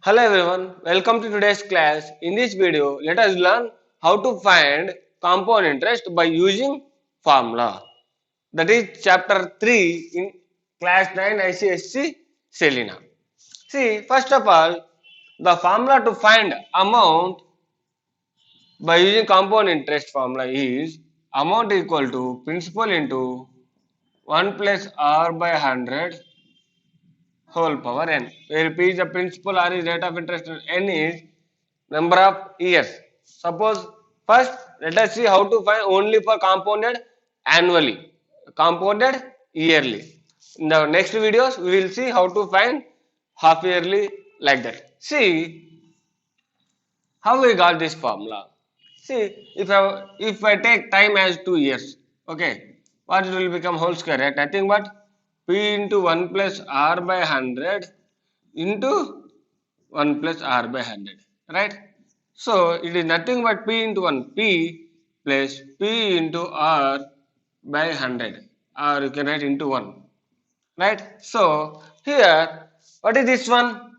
Hello everyone, welcome to today's class. In this video, let us learn how to find compound interest by using formula. That is chapter 3 in class 9 ICSC Selena. See, first of all, the formula to find amount by using compound interest formula is amount equal to principal into 1 plus r by 100 whole power n, where p is the principal, r is rate of interest, and n is number of years. Suppose first let us see how to find only for compounded annually, compounded yearly. In the next videos we will see how to find half yearly like that. See how we got this formula. See if I take time as 2 years, okay, what it will become whole square, right? Nothing but p into 1 plus r by 100 into 1 plus r by 100, right? So it is nothing but p into 1, p plus p into r by 100, or you can write into 1, right? So here, what is this one?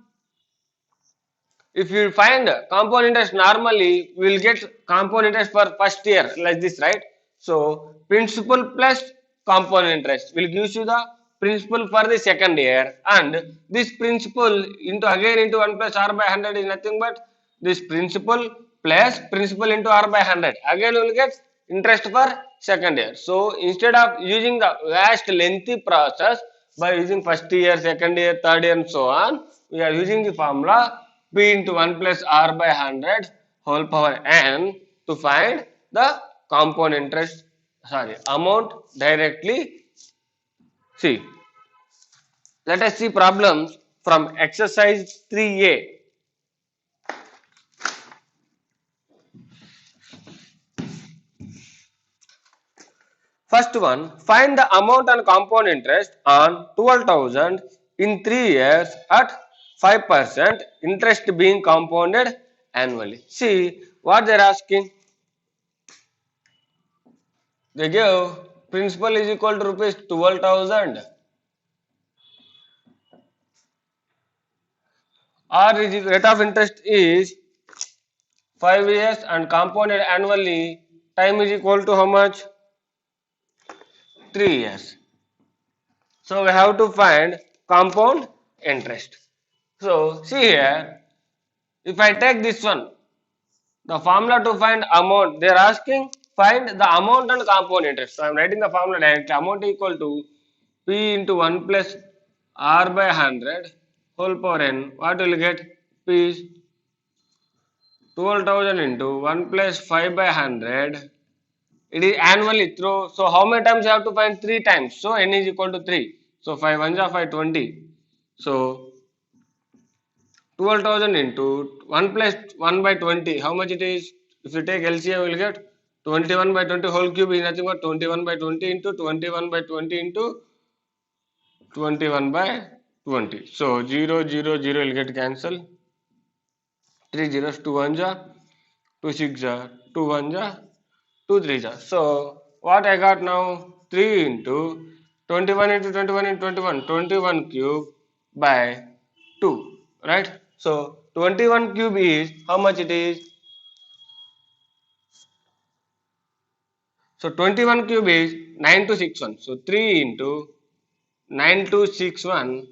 If you find compound interest normally, we will get compound interest for first year like this, right? So principal plus compound interest will give you the principal for the second year, and this principal into again into 1 plus r by 100 is nothing but this principal plus principal into r by 100. Again we will get interest for second year. So instead of using the vast lengthy process by using first year, second year, third year and so on, we are using the formula p into 1 plus r by 100 whole power n to find the compound interest, amount directly. See, let us see problems from exercise 3a. First one, find the amount and compound interest on 12,000 in 3 years at 5% interest being compounded annually. See what they are asking. They give principal is equal to rupees 12,000. R is rate of interest is 5 years and compounded annually time is equal to how much? 3 years. So we have to find compound interest. So see here, if I take this one, the formula to find amount, they are asking find the amount and compound interest. So I am writing the formula directly. Amount equal to p into 1 plus r by 100 whole power n. What will you get? P is 12,000 into 1 plus 5 by 100. It is annually through. So how many times you have to find? 3 times. So n is equal to 3. So 5 1 are 5 20. So 12,000 into 1 plus 1 by 20. How much it is? If you take LCM, you will get 21 by 20 whole cube is nothing but 21 by 20 into 21 by 20 into 21 by 20. So 0 0 0 will get cancelled. 3 zeros, 2 1 ja, 2 6 ja, 2 1 ja, 2 3 ja. So what I got now? 3 into 21 into 21 into 21, 21 cube by 2, right? So 21 cube is how much it is? So 21 cube is 9261. So 3 into 9261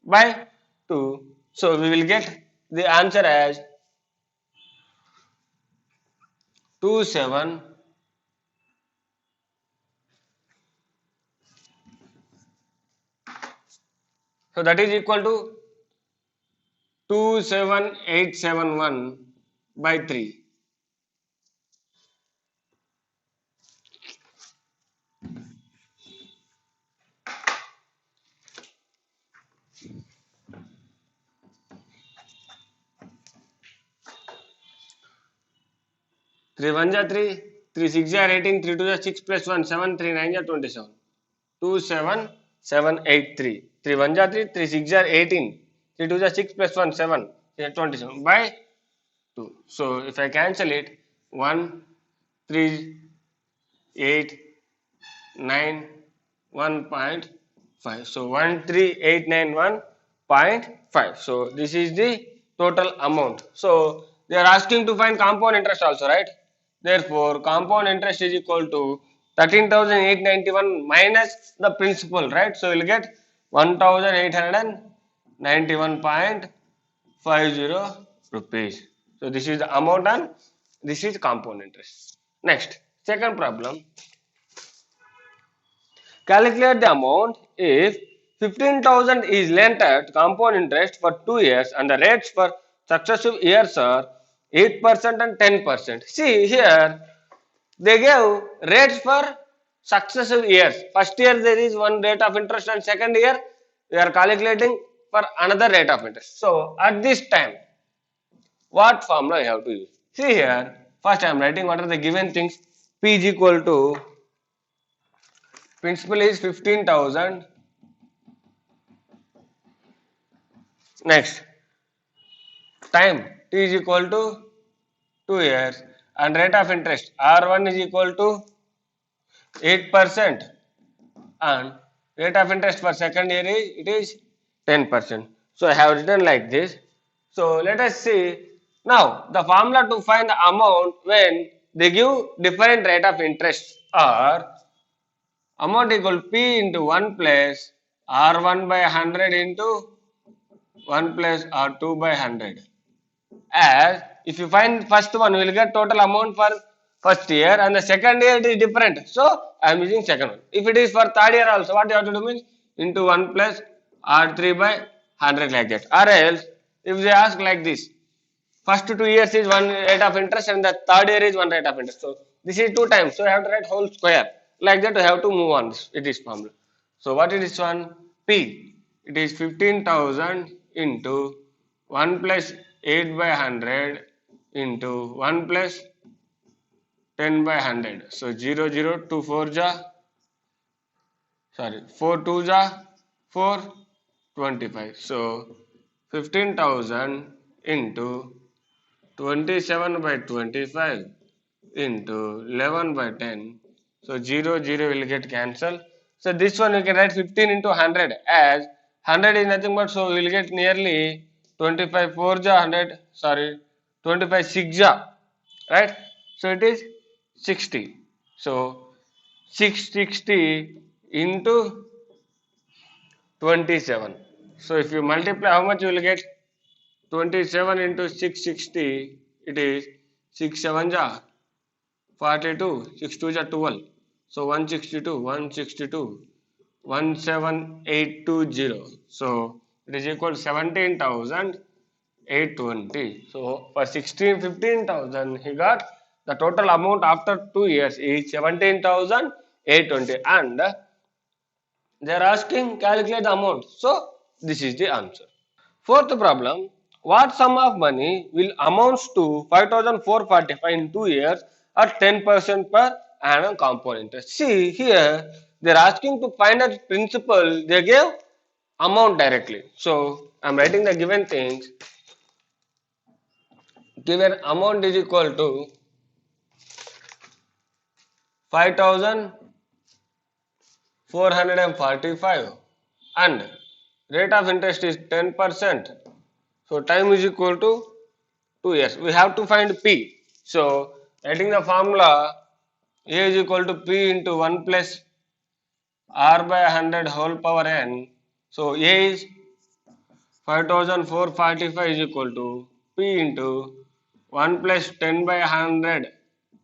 by 2. So we will get the answer as 27. So that is equal to 27871 by 3. Three one ja 3, 3 6 ja 18, 3 2 ja 6 plus 1 7, 3 9 ja 27. 27783. 3 1 ja 3, 3 6 ja 18, 3 2 ja 6 plus 1 7, 27 by 2. So if I cancel it, 1 3 8 9 1.5. So 13891 0.5. So this is the total amount. So they are asking to find compound interest also, right? Therefore, compound interest is equal to 13,891 minus the principal, right? So we'll get 1,891.50 rupees. So this is the amount and this is compound interest. Next, second problem. Calculate the amount if 15,000 is lent at compound interest for 2 years and the rates for successive years are 8% and 10%. See here, they gave rates for successive years. First year there is one rate of interest and second year they are calculating for another rate of interest. So at this time, what formula you have to use? See here, first I am writing what are the given things. P is equal to principal is 15,000. Next, time t is equal to 2 years and rate of interest R1 is equal to 8% and rate of interest for second year is it is 10%. So I have written like this. So let us see now the formula to find the amount when they give different rate of interest are amount equal P into 1 plus R1 by 100 into 1 plus R2 by 100. As if you find first one, we will get total amount for first year and the second year it is different. So I am using second one. If it is for third year also, what you have to do means into 1 plus R3 by 100 like that. Or else, if they ask like this, first 2 years is one rate of interest and the third year is one rate of interest. So this is 2 times. So I have to write whole square. Like that, you have to move on with this formula. So what is this one? P. It is 15,000 into 1 plus 8 by 100 into 1 plus 10 by 100. So 0, 0, 2, 4 ja, sorry, 4, 2 ja, 4, 25. So 15,000 into 27 by 25 into 11 by 10. So 0, 0 will get cancelled. So this one we can write 15 into 100 as 100 is nothing but so we will get nearly 25 4 ja 100 sorry 25 6 ja right. So it is 60. So 660 into 27. So if you multiply how much you will get 27 into 660 it is 6 7 ja 42, 6 2 is 12. So 162, 162, 17820. So it is equal to 17,820. So for 15,000 he got the total amount after 2 years is 17,820 and they are asking calculate the amount. So this is the answer. Fourth problem, what sum of money will amounts to 5,445 in 2 years at 10% per annum compound interest? See here, they are asking to find a principal, they gave amount directly. So, I am writing the given things. Given amount is equal to 5,445 and rate of interest is 10%. So, time is equal to 2 years. We have to find P. So, writing the formula A is equal to P into 1 plus R by 100 whole power n. So, A is 5,445 is equal to P into 1 plus 10 by 100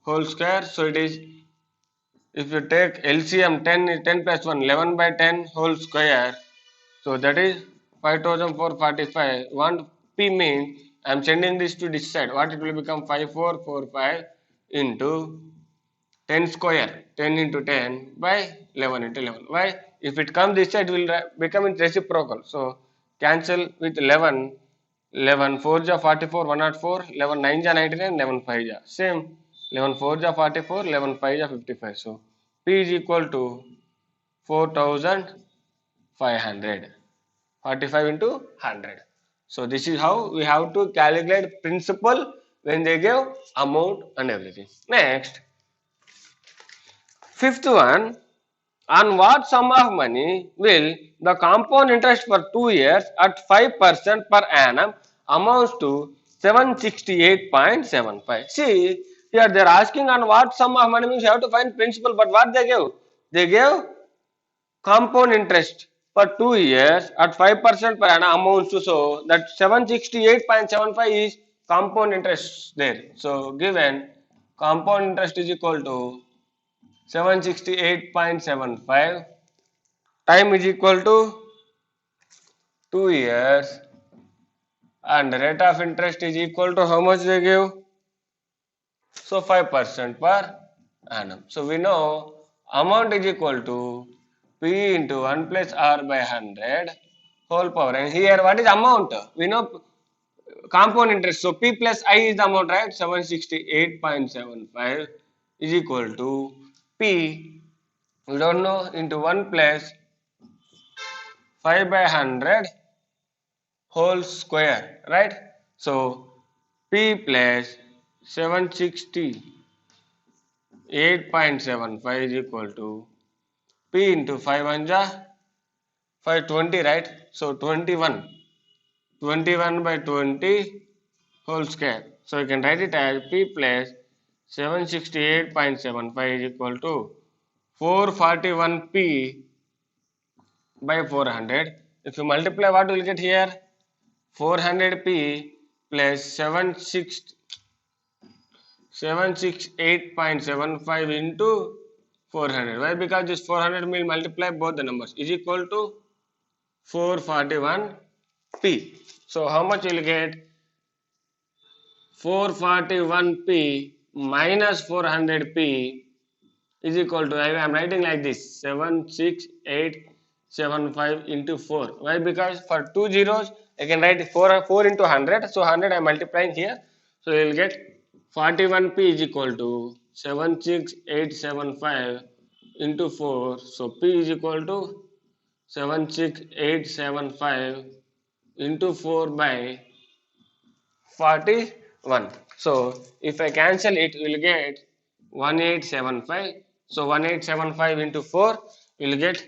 whole square. So, it is if you take LCM 10 is 10 plus 1 11 by 10 whole square. So, that is 5,445. 1 P means I am sending this to this side. What it will become 5445 into 10 square 10 into 10 by 11 into 11. Why? If it comes this side, it will become in reciprocal. So cancel with 11. 11 4 ja 44 104 11 9 ja 99 11 5 ja same 11 4 ja 44 11 5 ja 55. So P is equal to 4,500. 45 into 100. So this is how we have to calculate principal when they give amount and everything. Next, fifth one, On what sum of money will the compound interest for 2 years at 5% per annum amounts to 768.75? See, here they are asking on what sum of money means you have to find principal, but what they gave? They gave compound interest for 2 years at 5% per annum amounts to, so that 768.75 is compound interest there. So given compound interest is equal to 768.75, time is equal to 2 years, and rate of interest is equal to how much they give? So 5% per annum. So we know amount is equal to P into 1 plus R by 100 whole power. And here what is amount? We know compound interest. So P plus I is the amount, right? 768.75 is equal to P, we don't know, into 1 plus 5 by 100 whole square, right? So P plus 768.75 is equal to P into 5 1 520, right? So 21 by 20 whole square. So you can write it as P plus 768.75 is equal to 441P by 400. If you multiply, what will you get here? 400P plus 768.75 into 400. Why? Because this 400 will multiply both the numbers is equal to 441P. So how much you will get? 441P minus 400P is equal to, I am writing like this, 76875 into 4. Why? Because for 2 zeros I can write 4 into 100. So 100 I am multiplying here. So you will get 41P is equal to 76875 into 4. So P is equal to 76875 into 4 by 41. So if I cancel it, we will get 1875. So 1875 into 4, we will get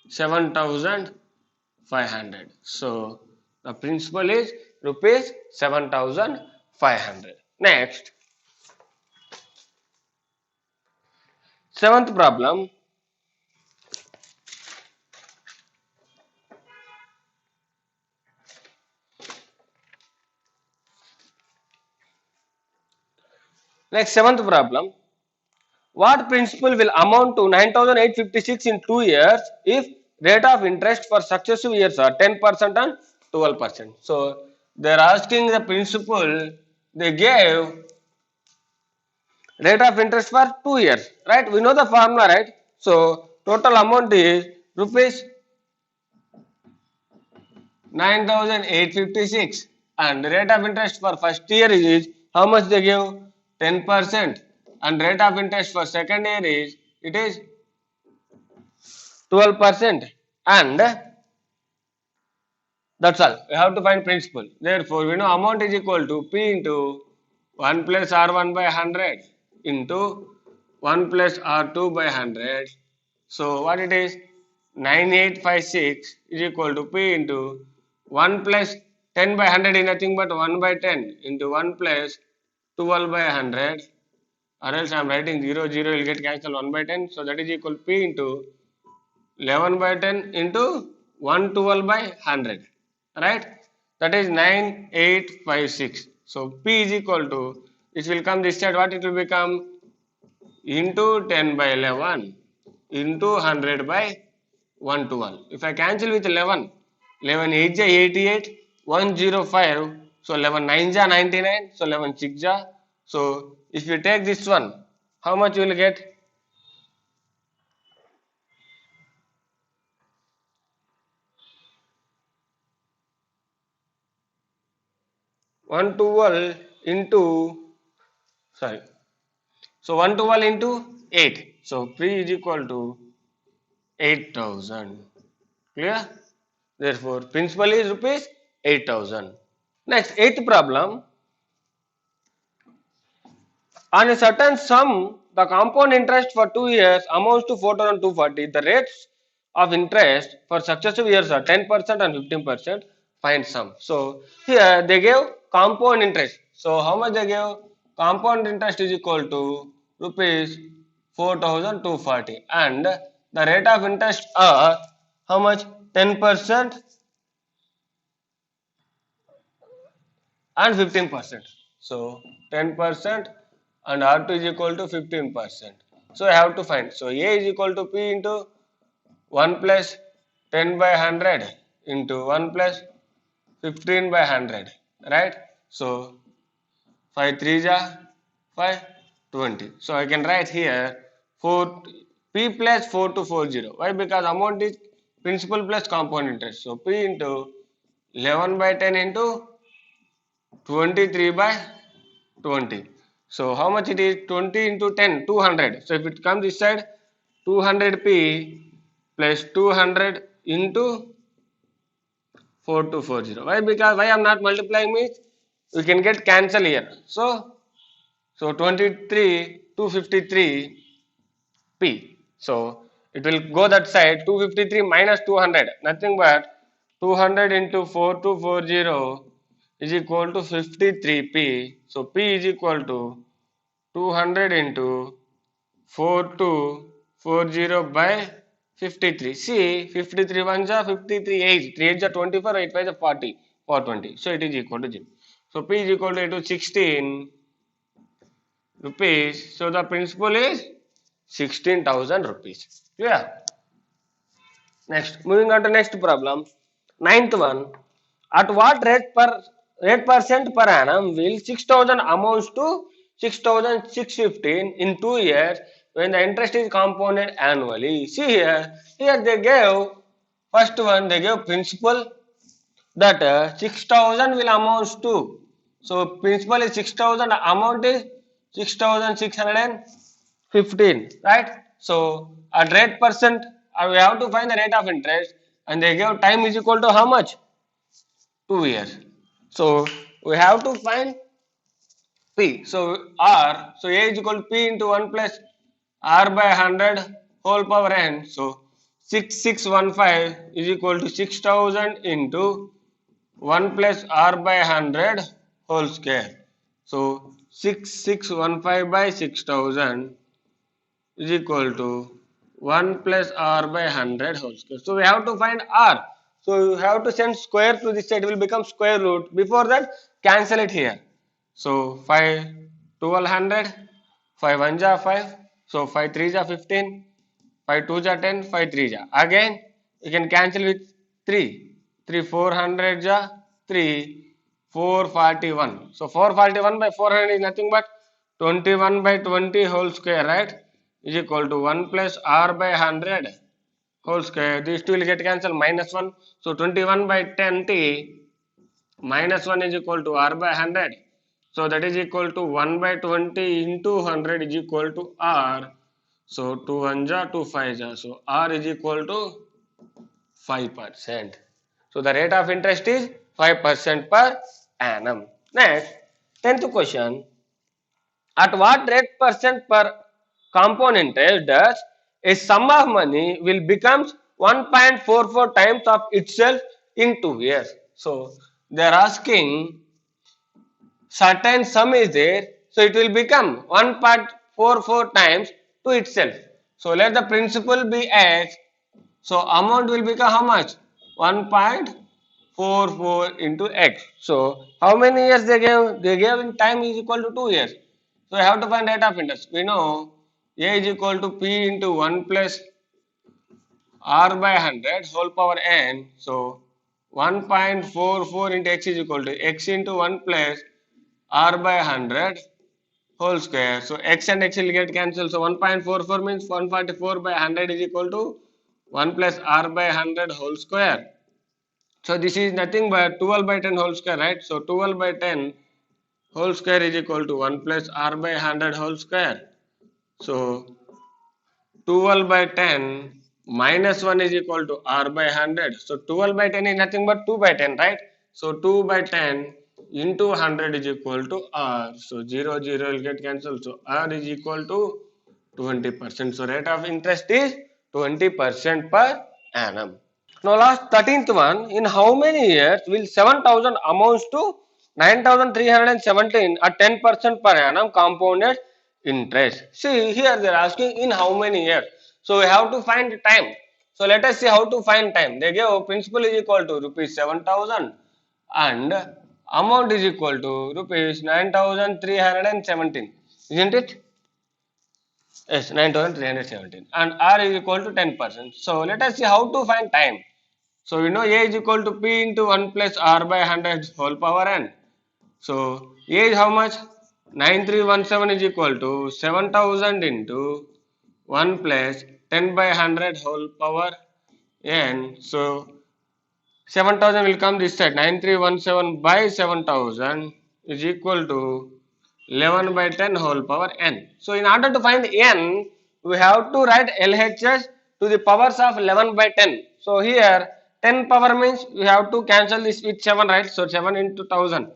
7500. So the principal is rupees 7500. Next, seventh problem. Next, seventh problem. What principal will amount to 9856 in 2 years if rate of interest for successive years are 10% and 12%? So they are asking the principal, they gave rate of interest for 2 years, right? We know the formula, right? So total amount is rupees 9856, and rate of interest for first year is how much they give? 10%, and rate of interest for second year is, it is 12%, and that's all. We have to find principal. Therefore, we know amount is equal to P into 1 plus R1 by 100 into 1 plus R2 by 100. So what it is? 9856 is equal to P into 1 plus 10 by 100 is nothing but 1 by 10 into 1 plus 12 by 100, or else I am writing 0 0 will get cancelled 1 by 10. So that is equal to P into 11 by 10 into 112 by 100, right? That is 9856. So P is equal to, it will come this side, what it will become? Into 10 by 11 into 100 by 112. If I cancel with 11, 11 8 ja 88, 105, so 11 9 ja 99, so 11 6 ja. So if you take this one, how much you will get? 112 into, sorry, so 112 into 8. So P is equal to 8000. Clear? Therefore, principal is rupees 8000. Next, eighth problem. On a certain sum, the compound interest for 2 years amounts to 4,240. The rates of interest for successive years are 10% and 15%. Find sum. So here they gave compound interest. So how much they gave? Compound interest is equal to rupees 4,240 and the rate of interest are how much? 10% and 15%. So 10% and R2 is equal to 15%. So I have to find. So A is equal to P into 1 plus 10 by 100 into 1 plus 15 by 100. Right? So 5 3 ja 5 20. So I can write here 4 P plus 4240. Why? Because amount is principal plus compound interest. So P into 11 by 10 into 23 by 20. So how much it is? 20 into 10, 200. So if it comes this side, 200p plus 200 into 4240. Why? Because why I am not multiplying means we can get cancel here. So 23, 253 p. So it will go that side. 253 minus 200, nothing but 200 into 4240 is equal to 53p. So p is equal to 200 into 4240 by 53. See, 53 ones are 53 8, 3 8 are 24, 8 5 are 40, 420. So it is equal to 0. So p is equal to 16 rupees. So the principal is 16,000 rupees. Yeah. Next, moving on to next problem. Ninth one. At what rate percent per annum will 6,000 amounts to 6,615 in 2 years when the interest is compounded annually? See here they gave first one they gave principal that 6,000 will amounts to. So principal is 6,000, amount is 6,615, right? So at rate percent, we have to find the rate of interest, and they give time is equal to how much? 2 years. So we have to find P. So R, so A is equal to P into 1 plus R by 100 whole power n. So 6615 is equal to 6,000 into 1 plus R by 100 whole square. So 6615 by 6000 is equal to 1 plus R by 100 whole square. So we have to find R. So you have to send square to this side, it will become square root. Before that, cancel it here. So 5 1200, 5 1 ja 5, so 5 3 ja 15, 5 2 ja 10, 5 3 ja. Again, you can cancel with 3. 3 400 ja 3, 441. So 441 by 400 is nothing but 21 by 20 whole square, right? Is equal to 1 plus R by 100 whole square. These two will get cancelled, minus 1. So 21 by 10t minus 1 is equal to R by 100. So that is equal to 1 by 20 into 100 is equal to R. So 2 1 ja 2 5 ja. So R is equal to 5%. So the rate of interest is 5% per annum. Next, 10th question. At what rate percent per compound interest does a sum of money will become 1.44 times of itself in 2 years? So they are asking certain sum is there, so it will become 1.44 times to itself. So let the principal be x. So amount will become how much? 1.44 into x. So how many years they gave? They gave in time is equal to 2 years. So I have to find rate of interest. We know A is equal to P into 1 plus R by 100 whole power n. So 1.44 into x is equal to x into 1 plus R by 100 whole square. So x and x will get cancelled. So 1.44 means 144 by 100 is equal to 1 plus R by 100 whole square. So this is nothing but 12 by 10 whole square, right? So 12 by 10 whole square is equal to 1 plus R by 100 whole square. So 12 by 10 minus 1 is equal to R by 100. So 12 by 10 is nothing but 2 by 10, right? So 2 by 10 into 100 is equal to R. So 0 0 will get cancelled. So R is equal to 20%. So rate of interest is 20% per annum. Now last 13th one, in how many years will 7,000 amounts to 9,317 at 10% per annum compounded interest? See here they are asking in how many years. So we have to find time. So let us see how to find time. They give principal is equal to rupees 7,000 and amount is equal to rupees 9,317. Isn't it? Yes, 9,317 and R is equal to 10%. So let us see how to find time. So we know A is equal to P into 1 plus R by 100 whole power n. So A is how much? 9317 is equal to 7000 into 1 plus 10 by 100 whole power n. So 7000 will come this side. 9317 by 7000 is equal to 11 by 10 whole power n. So in order to find n, we have to write LHS to the powers of 11 by 10. So here 10 power means we have to cancel this with 7, right? So 7 into 1000.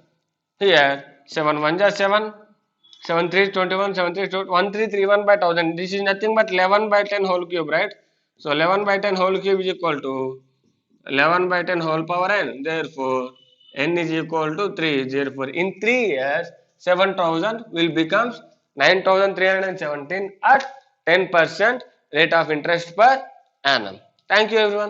Here 7 1 is 7, 7 3 is 21, 7 3 is 1331 by 1000. This is nothing but 11 by 10 whole cube, right? So 11 by 10 whole cube is equal to 11 by 10 whole power n. Therefore, n is equal to 3. Therefore, in 3 years, 7,000 will become 9,317 at 10% rate of interest per annum. Thank you everyone.